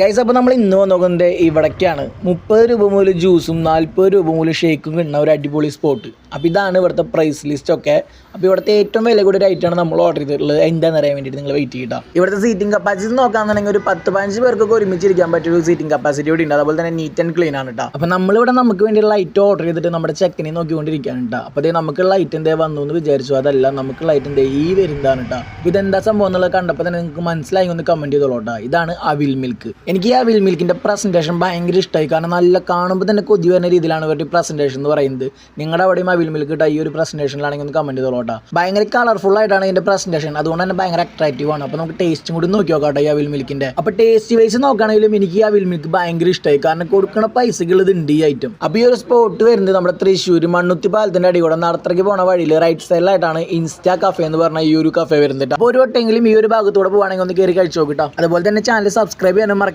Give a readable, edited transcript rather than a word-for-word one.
Guys, അപ്പോൾ നമ്മൾ ഇന്ന് നോക്കുന്നത് ഇവിടേക്കാണ്. 30 രൂപ മുതൽ ജ്യൂസും 40 രൂപ മുതൽ ഷേക്കും കിട്ടുന്ന ഒരു അടിപൊളി സ്പോട്ട്. അപ്പോൾ ഇതാണ് ഇവിടുത്തെ പ്രൈസ് ലിസ്റ്റൊക്കെ. അപ്പോൾ ഇവിടുത്തെ ഏറ്റവും വില കൂടിയ ഒരു ഐറ്റമാണ് നമ്മൾ ഓർഡർ ചെയ്തിട്ടുള്ളത്. എന്താണെന്ന് അറിയാൻ വേണ്ടിയിട്ട് നിങ്ങൾ വെയിറ്റ് ചെയ്യട്ടോ. ഇവിടുത്തെ സീറ്റിംഗ് കപ്പാസിറ്റി നോക്കുകയാണെന്നുണ്ടെങ്കിൽ ഒരു 10-15 പേർക്കൊക്കെ ഒരുമിച്ചിരിക്കാൻ പറ്റിയ ഒരു സീറ്റിംഗ് കപ്പാസിറ്റി കൂടി ഉണ്ട്. അതുപോലെ തന്നെ നീറ്റ് ആൻഡ് ക്ലീൻ ആണ് കേട്ടോ. അപ്പോൾ നമ്മളിവിടെ നമുക്ക് വേണ്ടിയുള്ള ഐറ്റം ഓർഡർ ചെയ്തിട്ട് നമ്മുടെ ചെക്കിനെ നോക്കിക്കൊണ്ടിരിക്കുകയാണ് കേട്ടോ. അപ്പോൾ അതേ നമുക്കുള്ള ഐറ്റം എന്തേ വന്നു എന്ന് വിചാരിച്ചു. അതല്ല, നമുക്കുള്ള ഐറ്റം എന്തേ ഈ വരുന്നതാണ് കേട്ടോ. ഇതെന്താ സംഭവം എന്നുള്ളത് കണ്ടപ്പോൾ തന്നെ നിങ്ങൾക്ക് മനസ്സിലായി ഒന്ന് കമൻറ്റ് ചെയ്തോളൂ കേട്ടോ. ഇതാണ് അവിൽ മിൽക്ക്. എനിക്ക് ഈ അവിൽ മിൽക്കിൻ്റെ പ്രസൻറ്റേഷൻ ഭയങ്കര ഇഷ്ടമായി. കാരണം നല്ല കാണുമ്പോൾ തന്നെ കൊതി വരുന്ന രീതിയിലാണ് ഇവരുടെ പ്രസൻറ്റേഷൻ എന്ന് പറയുന്നത്. നിങ്ങളുടെ അവിടെയും അവിൽ മിൽക്ക് ഈ ഒരു പ്രസൻറ്റേഷനിലാണെങ്കിൽ ഒന്ന് കമൻറ്റ് ചെയ്തോളൂ കേട്ടോ. ഭയങ്കര കളർഫുൾ ആയിട്ടാണ് ഇതിൻ്റെ പ്രസൻറ്റേഷൻ. അതുകൊണ്ട് തന്നെ ഭയങ്കര അട്രാക്റ്റീവ് ആണ്. അപ്പോൾ നമുക്ക് ടേസ്റ്റും കൂടി നോക്കി നോക്കാം ഈ അവിൽ മിൽക്കിൻ്റെ. അപ്പോൾ ടേസ്റ്റ് വൈസ് നോക്കുകയാണെങ്കിലും എനിക്ക് ഈ അവിൽ മിൽക്ക് ഭയങ്കര ഇഷ്ടമായി. കാരണം കൊടുക്കുന്ന പൈസകൾ ഇതുണ്ട് ഈ ഐറ്റം. അപ്പോൾ ഈ ഒരു സ്പോട്ട് വരുന്നത് നമ്മുടെ തൃശ്ശൂർ മണ്ണുത്തി പാലത്തിൻ്റെ അടി കൂടെ നടത്തറയ്ക്ക് പോണ വഴിയിൽ റൈറ്റ് സൈഡിലായിട്ടാണ് ഇൻസ്റ്റാ കഫേ എന്ന് പറഞ്ഞ ഈ ഒരു കഫേ വരുന്നത്. അപ്പോൾ ഒരു വട്ടെങ്കിലും ഈ ഒരു ഭാഗത്തൂടെ പോകുകയാണെങ്കിൽ ഒന്ന് കയറി കഴിച്ചു നോക്കിട്ടോ. അതുപോലെ തന്നെ ചാനൽ സബ്സ്ക്രൈബ് ചെയ്യാനും മറക്കരുത്.